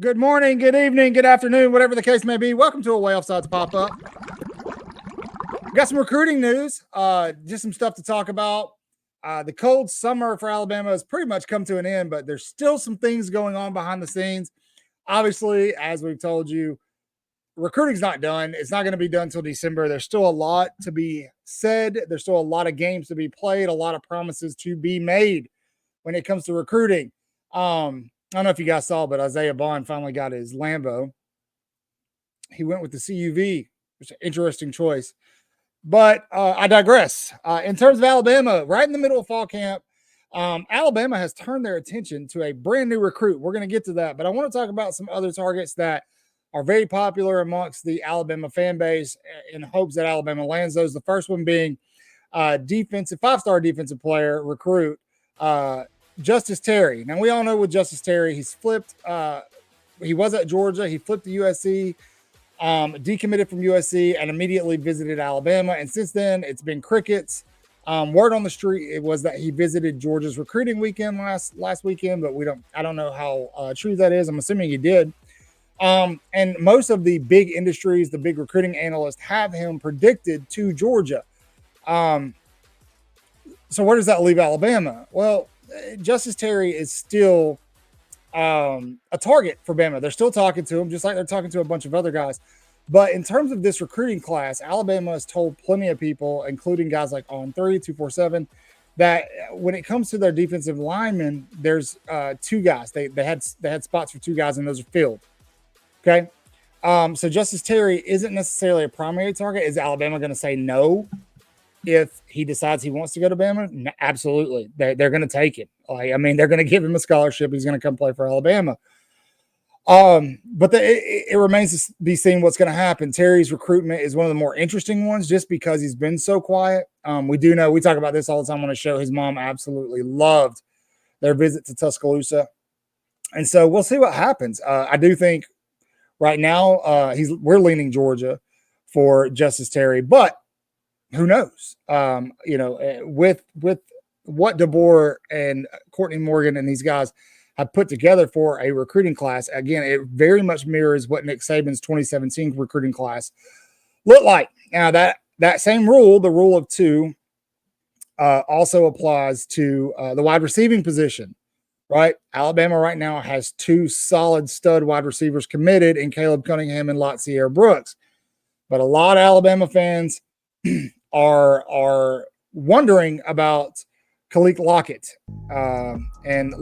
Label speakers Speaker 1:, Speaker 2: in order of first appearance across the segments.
Speaker 1: Good morning, good evening, good afternoon, whatever the case may be. Welcome to a Way Offsides Pop-Up. Got some recruiting news, just some stuff to talk about. The cold summer for Alabama has pretty much come to an end, but there's still some things going on behind the scenes. Obviously, as we've told you, recruiting's not done. It's not going to be done until December. There's still a lot to be said. There's still a lot of games to be played, a lot of promises to be made when it comes to recruiting. I don't know if you guys saw, but Isaiah Bond finally got his Lambo. He went with the CUV, which is an interesting choice. But I digress. In terms of Alabama, right in the middle of fall camp, Alabama has turned their attention to a brand new recruit. We're going to get to that, but I want to talk about some other targets that are very popular amongst the Alabama fan base in hopes that Alabama lands those. The first one being five-star defensive player recruit, Justice Terry. Now, we all know with Justice Terry, he's flipped. He was at Georgia. He flipped to USC, decommitted from USC, and immediately visited Alabama. And since then, it's been crickets. Word on the street it was that he visited Georgia's recruiting weekend last weekend, but I don't know how true that is. I'm assuming he did. And most of the big industries, the big recruiting analysts have him predicted to Georgia. So where does that leave Alabama? Well, Justice Terry is still a target for Bama. They're still talking to him, just like they're talking to a bunch of other guys. But in terms of this recruiting class, Alabama has told plenty of people, including guys like On3, 247, that when it comes to their defensive linemen, there's two guys. They had spots for two guys, and those are filled. Okay. So Justice Terry isn't necessarily a primary target. Is Alabama going to say no if he decides he wants to go to Bama? No, absolutely. They're going to take it. They're going to give him a scholarship. He's going to come play for Alabama. But it remains to be seen what's going to happen. Terry's recruitment is one of the more interesting ones just because he's been so quiet. We do know, we talk about this all the time on the show. His mom absolutely loved their visit to Tuscaloosa. And so we'll see what happens. I do think right now we're leaning Georgia for Justice Terry, but who knows? With what DeBoer and Courtney Morgan and these guys have put together for a recruiting class, again, it very much mirrors what Nick Saban's 2017 recruiting class looked like. Now, that same rule, the rule of two, also applies to the wide receiving position, right? Alabama right now has two solid stud wide receivers committed in Caleb Cunningham and Latsier Brooks. But a lot of Alabama fans are wondering about Kalik Lockett, and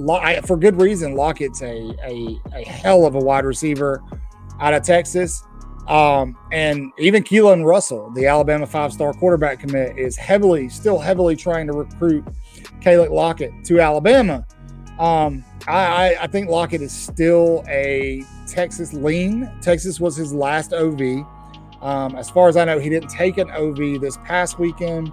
Speaker 1: for good reason. Lockett's a hell of a wide receiver out of Texas, and even Keelan Russell, the Alabama five-star quarterback commit, is still heavily trying to recruit Kalik Lockett to Alabama. I think Lockett is still a Texas lean. Texas was his last OV. As far as I know, he didn't take an OV this past weekend.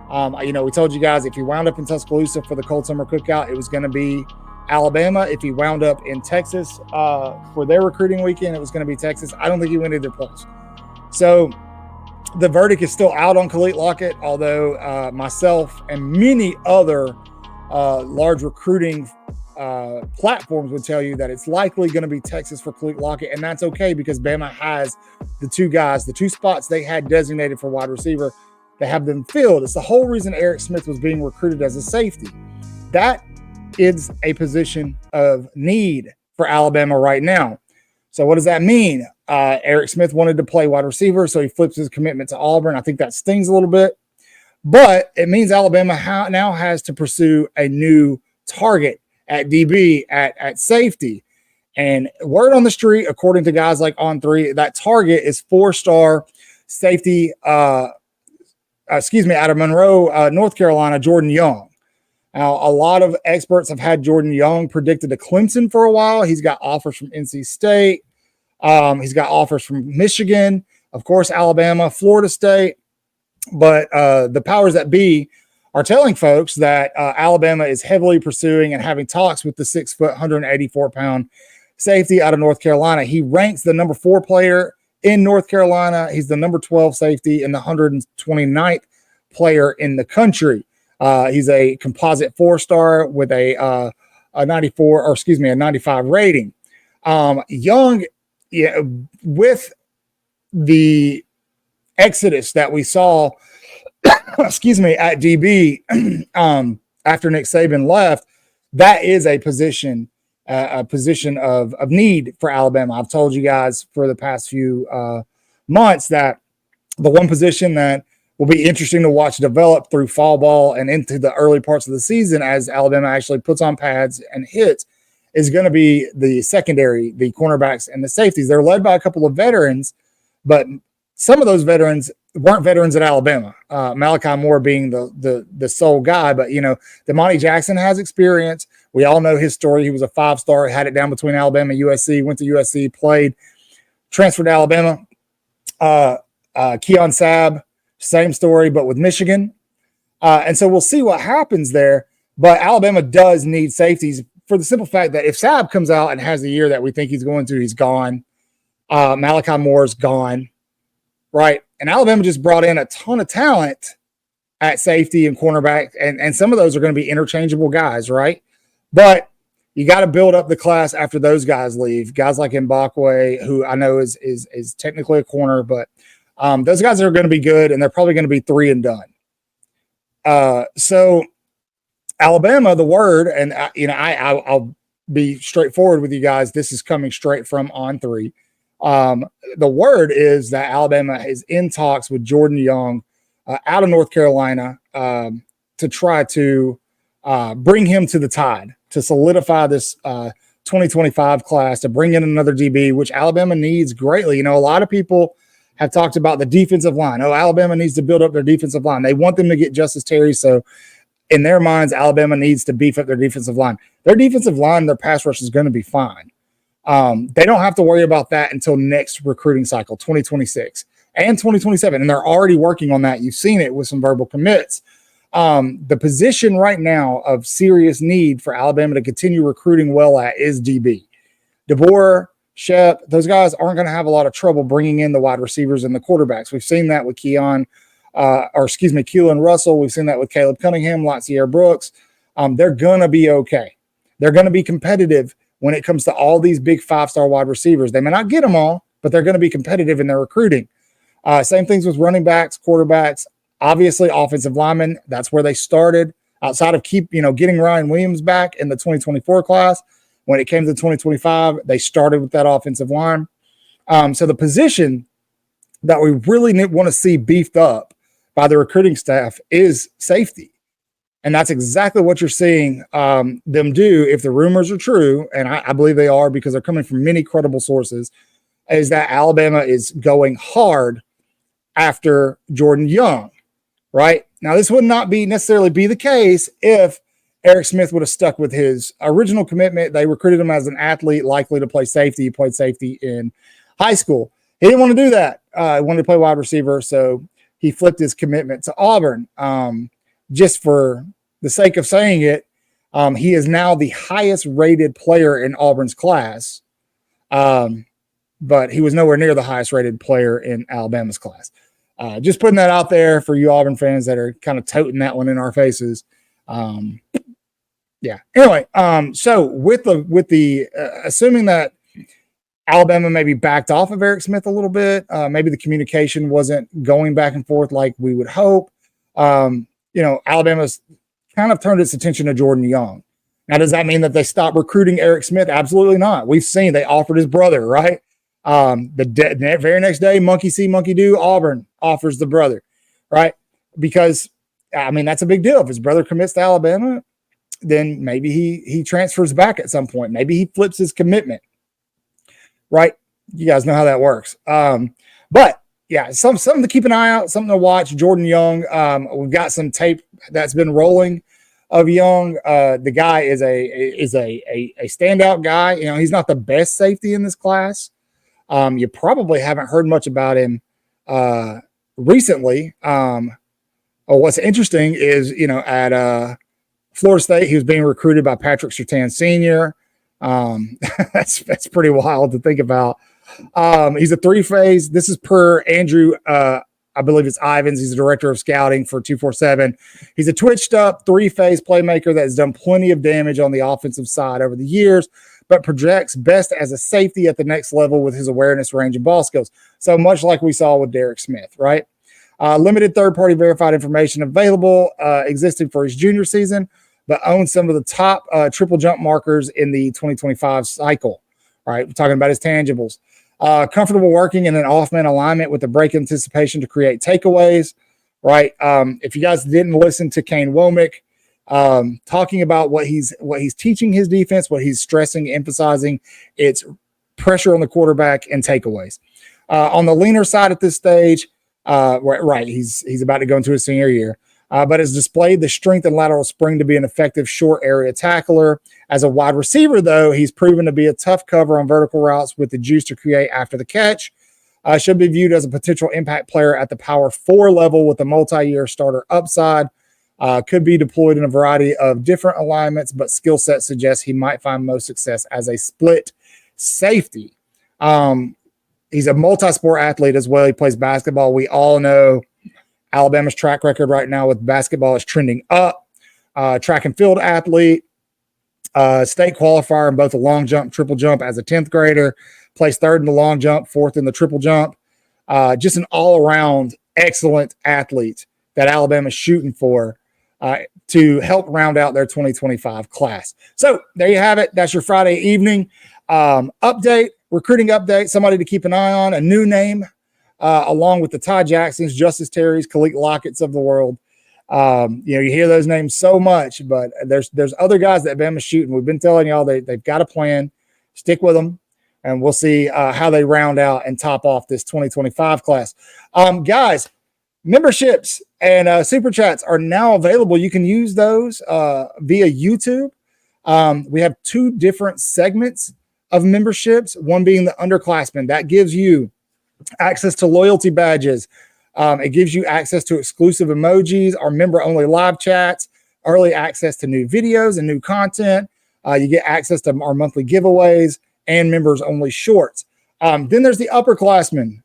Speaker 1: We told you guys if he wound up in Tuscaloosa for the Cold Summer Cookout, it was going to be Alabama. If he wound up in Texas for their recruiting weekend, it was going to be Texas. I don't think he went either place. So the verdict is still out on Khalid Lockett, although myself and many other large recruiting platforms would tell you that it's likely going to be Texas for Khalid Lockett, and that's okay because Bama has the two spots they had designated for wide receiver. They have them filled. It's the whole reason Eric Smith was being recruited as a safety. That is a position of need for Alabama right now. So what does that mean? Eric Smith wanted to play wide receiver, so he flips his commitment to Auburn. I think that stings a little bit. But it means Alabama now has to pursue a new target at DB, at safety. And word on the street, according to guys like On3, that target is four-star safety out of Monroe, North Carolina, Jordan Young. Now, a lot of experts have had Jordan Young predicted to Clemson for a while. He's got offers from NC State. He's got offers from Michigan, of course, Alabama, Florida State. But the powers that be are telling folks that Alabama is heavily pursuing and having talks with the 6 foot, 184-pound safety out of North Carolina. He ranks the number 4 player in North Carolina. He's the number 12 safety and the 129th player in the country. He's a composite 4-star with a 95 rating. Young, yeah, with the exodus that we saw, excuse me, at DB after Nick Saban left, that is a position of need for Alabama. I've told you guys for the past few months that the one position that will be interesting to watch develop through fall ball and into the early parts of the season as Alabama actually puts on pads and hits is going to be the secondary, the cornerbacks and the safeties. They're led by a couple of veterans, but some of those veterans weren't veterans at Alabama. Malachi Moore being the sole guy, but Demonte Jackson has experience. We all know his story. He was a 5-star, had it down between Alabama and USC, went to USC, played, transferred to Alabama. Keon Sabb, same story, but with Michigan. And so we'll see what happens there. But Alabama does need safeties for the simple fact that if Sabb comes out and has the year that we think he's going to, he's gone. Malachi Moore's gone, right? And Alabama just brought in a ton of talent at safety and cornerback, and some of those are going to be interchangeable guys, right? But you got to build up the class after those guys leave. Guys like Mbakwe, who I know is technically a corner, but those guys are going to be good, and they're probably going to be 3 and done. So Alabama, the word, and I'll be straightforward with you guys. This is coming straight from On3. The word is that Alabama is in talks with Jordan Young out of North Carolina to try to bring him to the Tide, to solidify this 2025 class, to bring in another DB, which Alabama needs greatly. A lot of people have talked about the defensive line. Oh, Alabama needs to build up their defensive line. They want them to get Justice Terry. So in their minds, Alabama needs to beef up their defensive line. Their defensive line, their pass rush is going to be fine. They don't have to worry about that until next recruiting cycle, 2026 and 2027. And they're already working on that. You've seen it with some verbal commits. The position right now of serious need for Alabama to continue recruiting well at is DB. DeBoer, Shep, those guys aren't going to have a lot of trouble bringing in the wide receivers and the quarterbacks. We've seen that with Keelan Russell. We've seen that with Caleb Cunningham, Latsier Brooks. They're going to be okay. They're going to be competitive when it comes to all these big 5-star wide receivers. They may not get them all, but they're going to be competitive in their recruiting. Same things with running backs, quarterbacks, obviously offensive linemen. That's where they started. Outside of getting Ryan Williams back in the 2024 class, when it came to 2025, they started with that offensive line. So the position that we really want to see beefed up by the recruiting staff is safety. And that's exactly what you're seeing them do, if the rumors are true, and I believe they are because they're coming from many credible sources, is that Alabama is going hard after Jordan Young, right? Now, this would not necessarily be the case if Eric Smith would have stuck with his original commitment. They recruited him as an athlete likely to play safety. He played safety in high school. He didn't want to do that. He wanted to play wide receiver, so he flipped his commitment to Auburn. Just for the sake of saying it, he is now the highest rated player in Auburn's class, but he was nowhere near the highest rated player in Alabama's class. Just putting that out there for you Auburn fans that are kind of toting that one in our faces. Yeah. Anyway, so with the assuming that Alabama maybe backed off of Eric Smith a little bit, maybe the communication wasn't going back and forth like we would hope. Alabama's kind of turned its attention to Jordan Young. Now, does that mean that they stopped recruiting Eric Smith? Absolutely not. We've seen they offered his brother, right? The very next day, monkey see, monkey do, Auburn offers the brother, right? Because, that's a big deal. If his brother commits to Alabama, then maybe he transfers back at some point. Maybe he flips his commitment, right? You guys know how that works. But yeah, something to keep an eye out, something to watch. Jordan Young, we've got some tape that's been rolling of Young. The guy is a standout guy. He's not the best safety in this class. You probably haven't heard much about him recently. What's interesting is, at Florida State, he was being recruited by Patrick Surtain Sr. That's pretty wild to think about. He's a 3-phase. This is per Andrew, I believe it's Ivins. He's the director of scouting for 247. He's a twitched up 3-phase playmaker that has done plenty of damage on the offensive side over the years, but projects best as a safety at the next level with his awareness, range, and ball skills. So much like we saw with Derek Smith, right? Limited third-party verified information available existing for his junior season, but owns some of the top triple jump markers in the 2025 cycle, right? We're talking about his tangibles. Comfortable working in an off-man alignment with the break anticipation to create takeaways, right? If you guys didn't listen to Kane Womack talking about what he's teaching his defense, what he's stressing, emphasizing, it's pressure on the quarterback and takeaways. On the leaner side at this stage, right, he's about to go into his senior year, but has displayed the strength and lateral spring to be an effective short area tackler. As a wide receiver, though, he's proven to be a tough cover on vertical routes with the juice to create after the catch. Should be viewed as a potential impact player at the power 4 level with a multi-year starter upside. Could be deployed in a variety of different alignments, but skill set suggests he might find most success as a split safety. He's a multi-sport athlete as well. He plays basketball. We all know Alabama's track record right now with basketball is trending up. Track and field athlete, state qualifier in both the long jump, triple jump as a 10th grader, placed 3rd in the long jump, 4th in the triple jump. Just an all-around excellent athlete that Alabama's shooting for to help round out their 2025 class. So there you have it. That's your Friday evening update, recruiting update, somebody to keep an eye on, a new name, along with the Ty Jacksons, Justice Terrys, Khalil Lockett's of the world. You hear those names so much, but there's other guys that Bama's shooting. We've been telling y'all they've got a plan. Stick with them, and we'll see how they round out and top off this 2025 class. Guys, memberships and super chats are now available. You can use those via YouTube. We have 2 different segments of memberships, one being the underclassmen. That gives you access to loyalty badges. It gives you access to exclusive emojis, our member-only live chats, early access to new videos and new content. You get access to our monthly giveaways and members-only shorts. Then there's the upperclassmen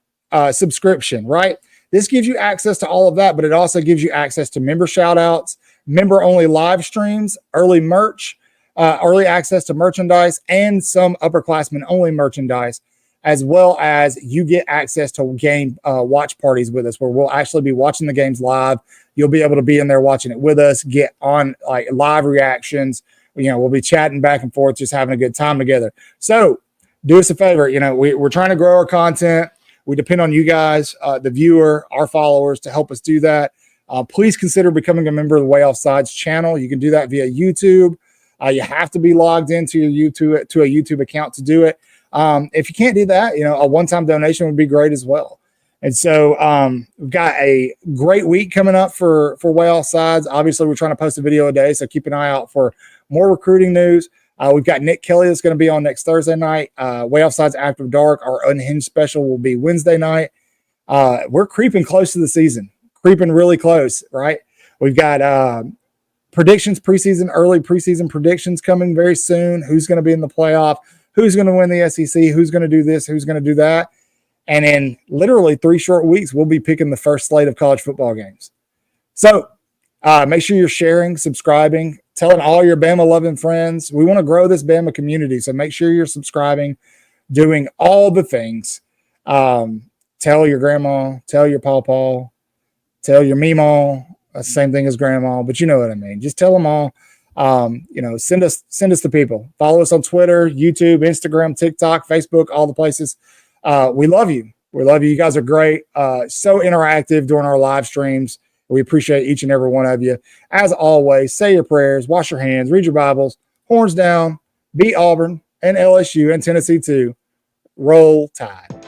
Speaker 1: subscription, right? This gives you access to all of that, but it also gives you access to member shout-outs, member-only live streams, early merch, early access to merchandise, and some upperclassmen-only merchandise, as well as you get access to game watch parties with us, where we'll actually be watching the games live. You'll be able to be in there watching it with us, get on like live reactions. We'll be chatting back and forth, just having a good time together. So do us a favor. We're trying to grow our content. We depend on you guys, the viewer, our followers, to help us do that. Please consider becoming a member of the Way Offsides channel. You can do that via YouTube. You have to be logged into a YouTube account to do it. If you can't do that, a one-time donation would be great as well. And so we've got a great week coming up for Way Offsides. Obviously, we're trying to post a video a day, so keep an eye out for more recruiting news. We've got Nick Kelly that's going to be on next Thursday night. Way Offsides After Dark, our Unhinged special, will be Wednesday night. We're creeping close to the season, creeping really close, right? We've got predictions, early preseason predictions coming very soon. Who's going to be in the playoff? Who's going to win the SEC? Who's going to do this? Who's going to do that? And in literally 3 short weeks, we'll be picking the first slate of college football games. So make sure you're sharing, subscribing, telling all your Bama-loving friends. We want to grow this Bama community, so make sure you're subscribing, doing all the things. Tell your grandma, tell your pawpaw, tell your meemaw. That's the same thing as grandma, but you know what I mean. Just tell them all. Send us the people. Follow us on Twitter, YouTube, Instagram, TikTok, Facebook, all the places. We love you. We love you. You guys are great. So interactive during our live streams. We appreciate each and every one of you. As always, say your prayers, wash your hands, read your Bibles, horns down, beat Auburn and LSU and Tennessee too. Roll Tide.